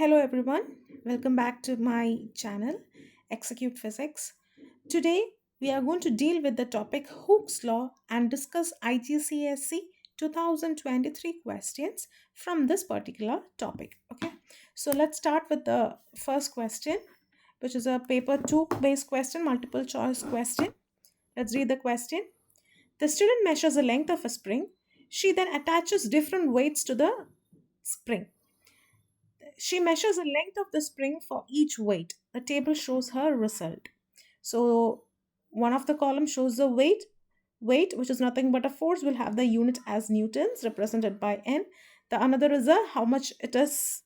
Hello everyone, welcome back to my channel Execute Physics. Today we are going to deal with the topic Hooke's law and discuss IGCSE 2023 questions from this particular topic. Okay, so let's start with the first question, which is a paper 2 based question, multiple choice question. Let's read the question. The student measures the length of a spring. She then attaches different weights to the spring. She measures the length of the spring for each weight. The table shows her result. So one of the columns shows the weight, which is nothing but a force, will have the unit as newtons represented by n. The another is a how much it is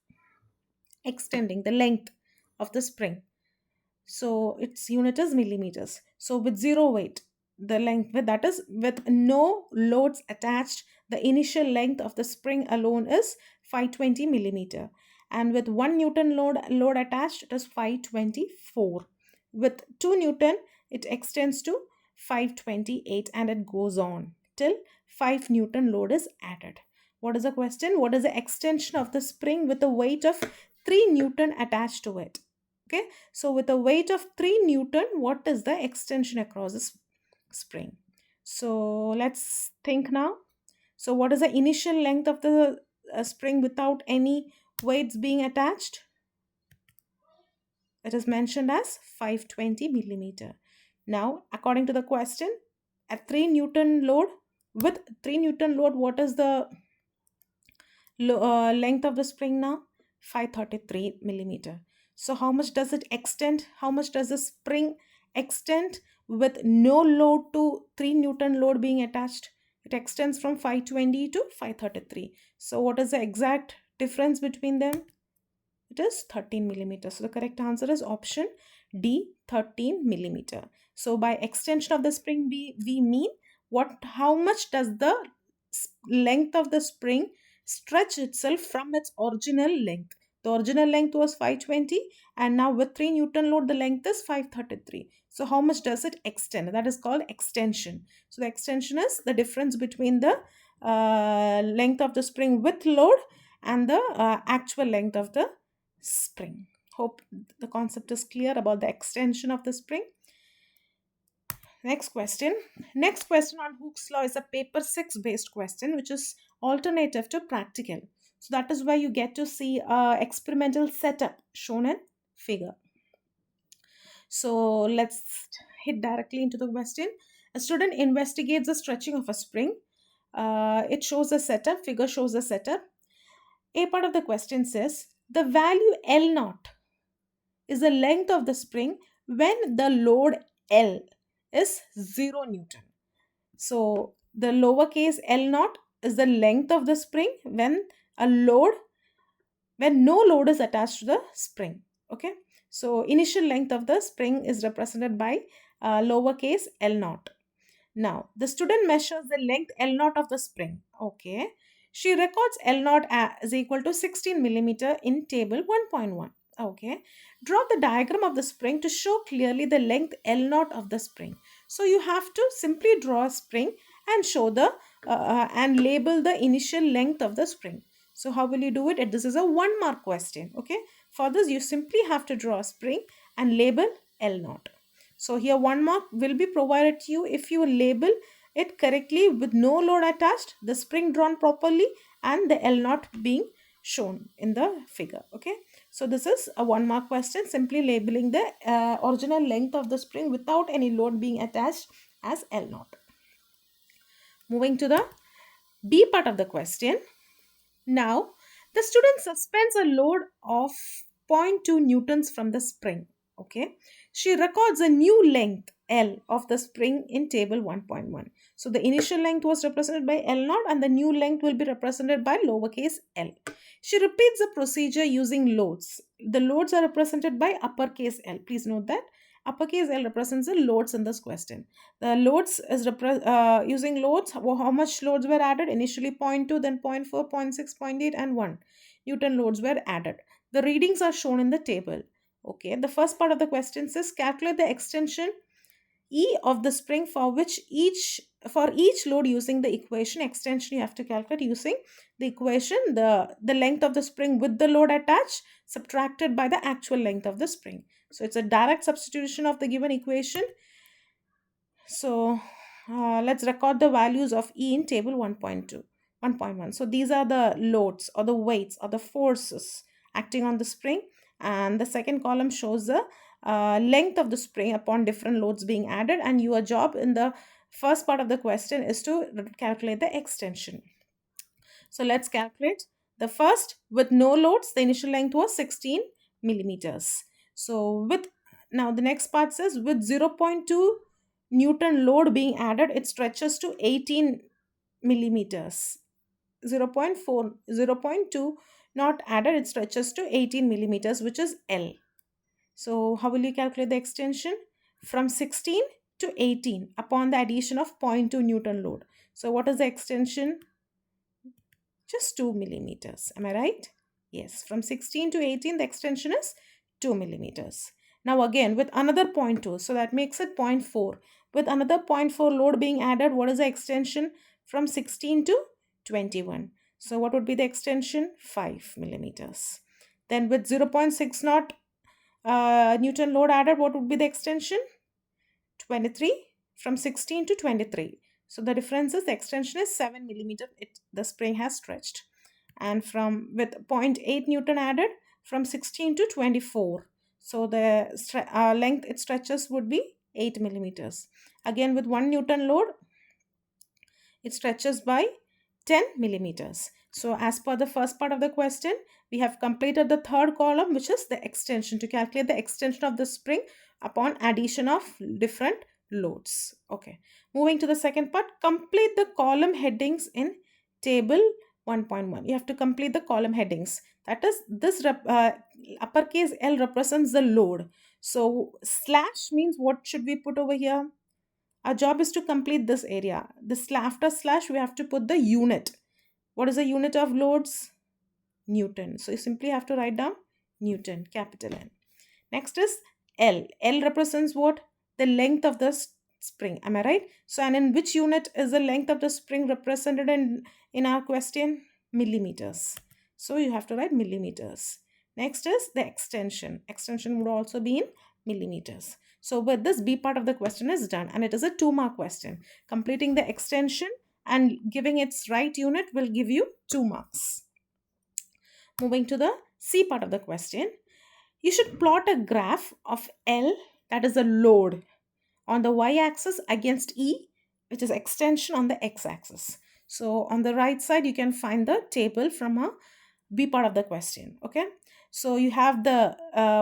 extending, the length of the spring. So its unit is millimeters. So with zero weight, the length with that is with no loads attached, the initial length of the spring alone is 520 millimeter, and with 1 newton load attached, it is 524. With 2 newton, it extends to 528, and it goes on till 5 newton load is added. What is the question? What is the extension of the spring with a weight of 3 newton attached to it? Okay, so with a weight of 3 newton, what is the extension across the spring? So let's think now. So what is the initial length of the spring without any weights being attached? It is mentioned as 520 millimeter. Now, according to the question, at 3 newton load, with 3 newton load, what is the length of the spring now? 533 millimeter. So how much does it extend? How much does the spring extend with no load to 3 newton load being attached? It extends from 520 to 533. So what is the exact difference between them? It is 13 millimeter. So the correct answer is option D, 13 millimeter. So by extension of the spring, we mean how much does the length of the spring stretch itself from its original length. The original length was 520, and now with 3 newton load, the length is 533. So how much does it extend? That is called extension. So the extension is the difference between the length of the spring with load and the actual length of the spring. Hope the concept is clear about the extension of the spring. Next question. Next question on Hooke's law is a paper 6 based question, which is alternative to practical. So that is why you get to see a experimental setup shown in figure. So let's hit directly into the question. A student investigates the stretching of a spring. It shows the setup. Figure shows the setup. A part of the question says the value L naught is the length of the spring when the load L is 0 newton. So the lowercase L naught is the length of the spring when no load is attached to the spring. Okay, so initial length of the spring is represented by lowercase L naught. Now the student measures the length L naught of the spring. Okay, she records L naught as equal to 16 millimeter in table 1.1. Okay, draw the diagram of the spring to show clearly the length L naught of the spring. So you have to simply draw a spring and show the and label the initial length of the spring. So how will you do it? This is a 1 mark question. Okay, for this you simply have to draw a spring and label L naught. So here 1 mark will be provided to you if you label it correctly with no load attached, the spring drawn properly, and the L naught being shown in the figure. Okay, so this is a 1 mark question, simply labeling the original length of the spring without any load being attached as L naught. Moving to the B part of the question. Now the student suspends a load of 0.2 newtons from the spring. Okay, she records a new length L of the spring in table 1.1. So the initial length was represented by L naught and the new length will be represented by lowercase l. She repeats the procedure using loads. The loads are represented by uppercase L. Please note that uppercase L represents the loads in this question. The loads is using loads. How much loads were added? Initially 0.2, then 0.4, 0.6, 0.8 and 1 Newton loads were added. The readings are shown in the table. Okay, the first part of the question says calculate the extension E of the spring for each load using the equation extension you have to calculate using the equation, the length of the spring with the load attached subtracted by the actual length of the spring. So it's a direct substitution of the given equation. So let's record the values of E in table 1.2, 1.1. So these are the loads or the weights or the forces acting on the spring. And the second column shows the length of the spring upon different loads being added. And your job in the first part of the question is to calculate the extension. So let's calculate. The first, with no loads, the initial length was 16 millimeters. So with, now the next part says with 0.2 Newton load being added, it stretches to 18 millimeters. 0.4, 0.2 not added, it stretches to 18 millimeters, which is L. So how will you calculate the extension? From 16 to 18 upon the addition of 0.2 Newton load. So what is the extension? Just 2 millimeters. Am I right? Yes. From 16 to 18, the extension is 2 millimeters. Now again, with another 0.2, so that makes it 0.4. With another 0.4 load being added, what is the extension? From 16 to 21. So what would be the extension? 5 millimeters. Then with 0.6 not Newton load added, what would be the extension? 23. From 16 to 23. So the difference is the extension is 7 millimeter. The spring has stretched. And from with 0.8 Newton added, from 16 to 24. So the length it stretches would be 8 millimeters. Again with 1 Newton load, it stretches by 10 millimeters. So as per the first part of the question, we have completed the third column, which is the extension, to calculate the extension of the spring upon addition of different loads. Okay. Moving to the second part, complete the column headings in table 1.1. You have to complete the column headings. That is, this uppercase L represents the load. So slash means what should we put over here? Our job is to complete this area. After slash, we have to put the unit. What is the unit of loads? Newton. So you simply have to write down Newton, capital N. Next is L. L represents what? The length of the spring. Am I right? So, and in which unit is the length of the spring represented in our question? Millimeters. So you have to write millimeters. Next is the extension. Extension would also be in millimeters. So with this, B part of the question is done, and it is a 2-mark question. Completing the extension and giving its right unit will give you 2 marks. Moving to the C part of the question, you should plot a graph of L, that is a load, on the y-axis against E, which is extension, on the x-axis. So on the right side, you can find the table from a B part of the question. Okay. So you have the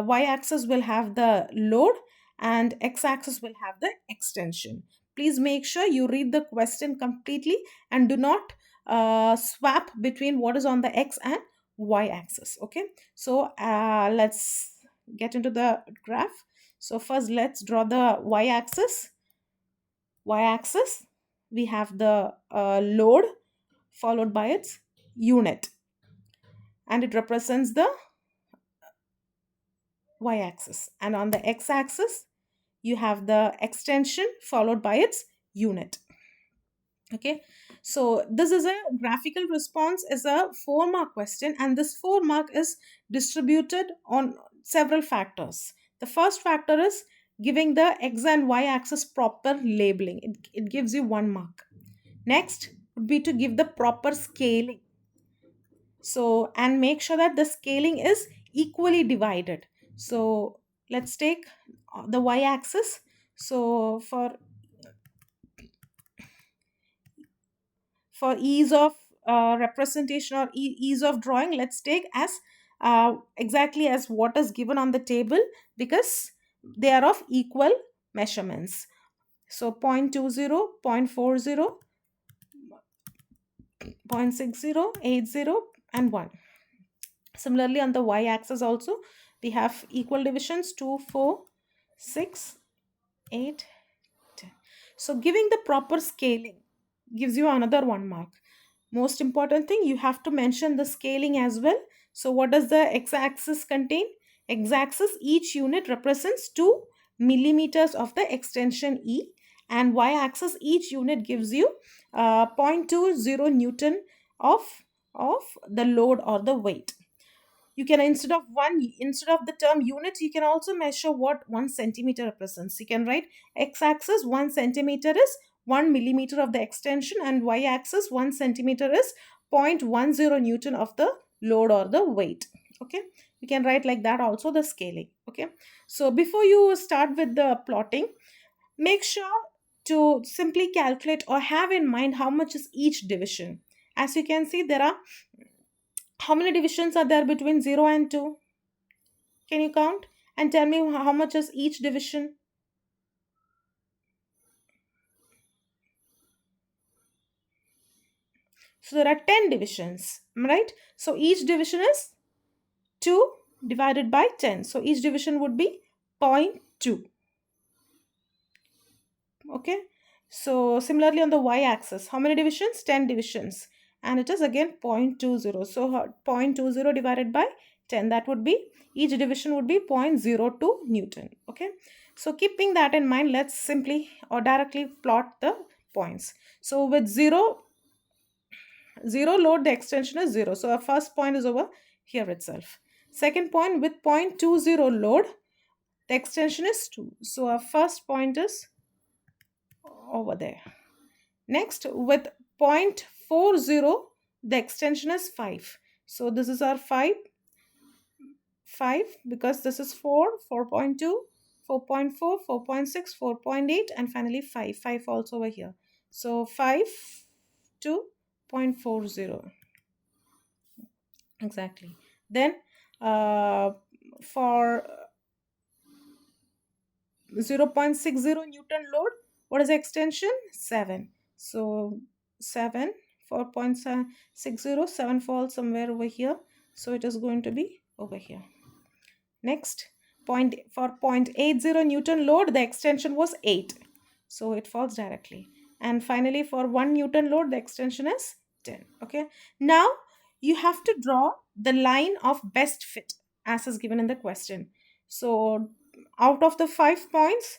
y-axis will have the load and x-axis will have the extension. Please make sure you read the question completely and do not swap between what is on the x and y-axis. Okay. So let's get into the graph. So first let's draw the y-axis. Y-axis, we have the load followed by its unit, and it represents the y-axis. And on the x-axis, you have the extension followed by its unit. Okay, so this is a graphical response, is a 4-mark question, and this 4-mark is distributed on several factors. The first factor is giving the x and y axis proper labeling. It gives you 1 mark. Next would be to give the proper scaling. So, and make sure that the scaling is equally divided. So let's take the y-axis. So for ease of representation or ease of drawing, let's take as exactly as what is given on the table, because they are of equal measurements. So 0.20, 0.40, 0.60, 80 and 1. Similarly, on the y-axis also, we have equal divisions 2, 4, 6, 8, 10. So giving the proper scaling gives you another 1 mark. Most important thing, you have to mention the scaling as well. So what does the x-axis contain? X-axis, each unit represents 2 millimeters of the extension E, and y-axis, each unit gives you 0.20 Newton of of the load or the weight. You can, instead of the term unit, you can also measure what 1 centimeter represents. You can write x-axis 1 centimeter is 1 millimeter of the extension, and y-axis 1 centimeter is 0.10 newton of the load or the weight. Okay, you can write like that also, the scaling. Okay, so before you start with the plotting, make sure to simply calculate or have in mind how much is each division. As you can see, there are, how many divisions are there between 0 and 2? Can you count and tell me how much is each division? So there are 10 divisions, right? So each division is 2 divided by 10. So each division would be 0.2. Okay. So similarly on the y-axis, how many divisions? 10 divisions. And it is again 0.20. So 0.20 divided by 10, that would be, each division would be 0.02 Newton. Okay. So keeping that in mind, let's simply or directly plot the points. So with 0 load, the extension is 0. So our first point is over here itself. Second point, with 0.20 load, the extension is 2. So our first point is over there. Next, with 0.40, the extension is 5. So this is our 5, because this is 4, 4.2, 4.4, 4.6, 4.8, and finally 5. 5 also over here. So 5 to 0.40. Exactly. Then for 0.60 Newton load, what is the extension? 7. So 7, 4.60, 7 falls somewhere over here. So it is going to be over here. Next, for 0.80 Newton load, the extension was 8. So it falls directly. And finally, for 1 Newton load, the extension is 10. Okay. Now, you have to draw the line of best fit as is given in the question. So out of the 5 points,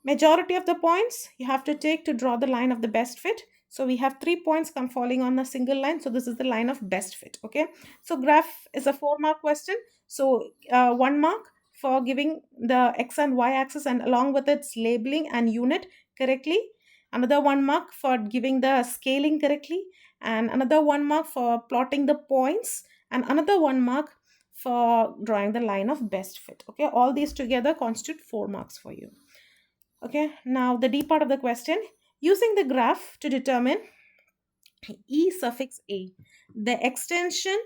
majority of the points you have to take to draw the line of the best fit. So we have 3 points come falling on a single line. So this is the line of best fit. Okay. So graph is a 4-mark question. So 1 mark for giving the x and y axis and along with its labeling and unit correctly. Another 1 mark for giving the scaling correctly. And another 1 mark for plotting the points. And another 1 mark for drawing the line of best fit. Okay. All these together constitute 4 marks for you. Okay, now the D part of the question, using the graph to determine E suffix A, the extension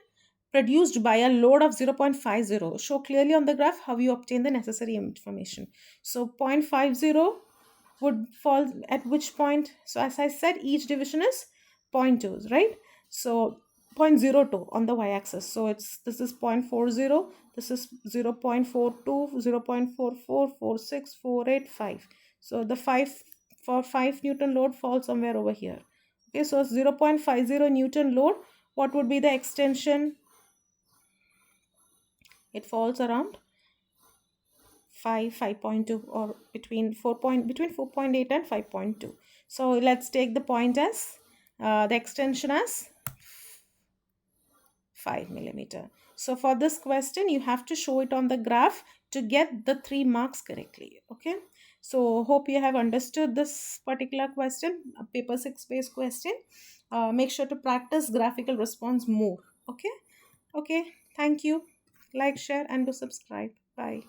produced by a load of 0.50. Show clearly on the graph how you obtain the necessary information. So 0.50 would fall at which point? So as I said, each division is 0.2, right? So 0.02 on the y-axis. So this is 0.40, this is 0.42, 0.44, 46, 48, 5. So the 5 for 5 Newton load falls somewhere over here. Okay, so 0.50 Newton load, what would be the extension? It falls around 5.2, or between 4.8 and 5.2. So let's take the point as the extension as 5 millimeter. So for this question, you have to show it on the graph to get the 3 marks correctly. Okay. So hope you have understood this particular question, a paper 6 based question. Make sure to practice graphical response more. Okay. Okay. Thank you. Like, share, and do subscribe. Bye.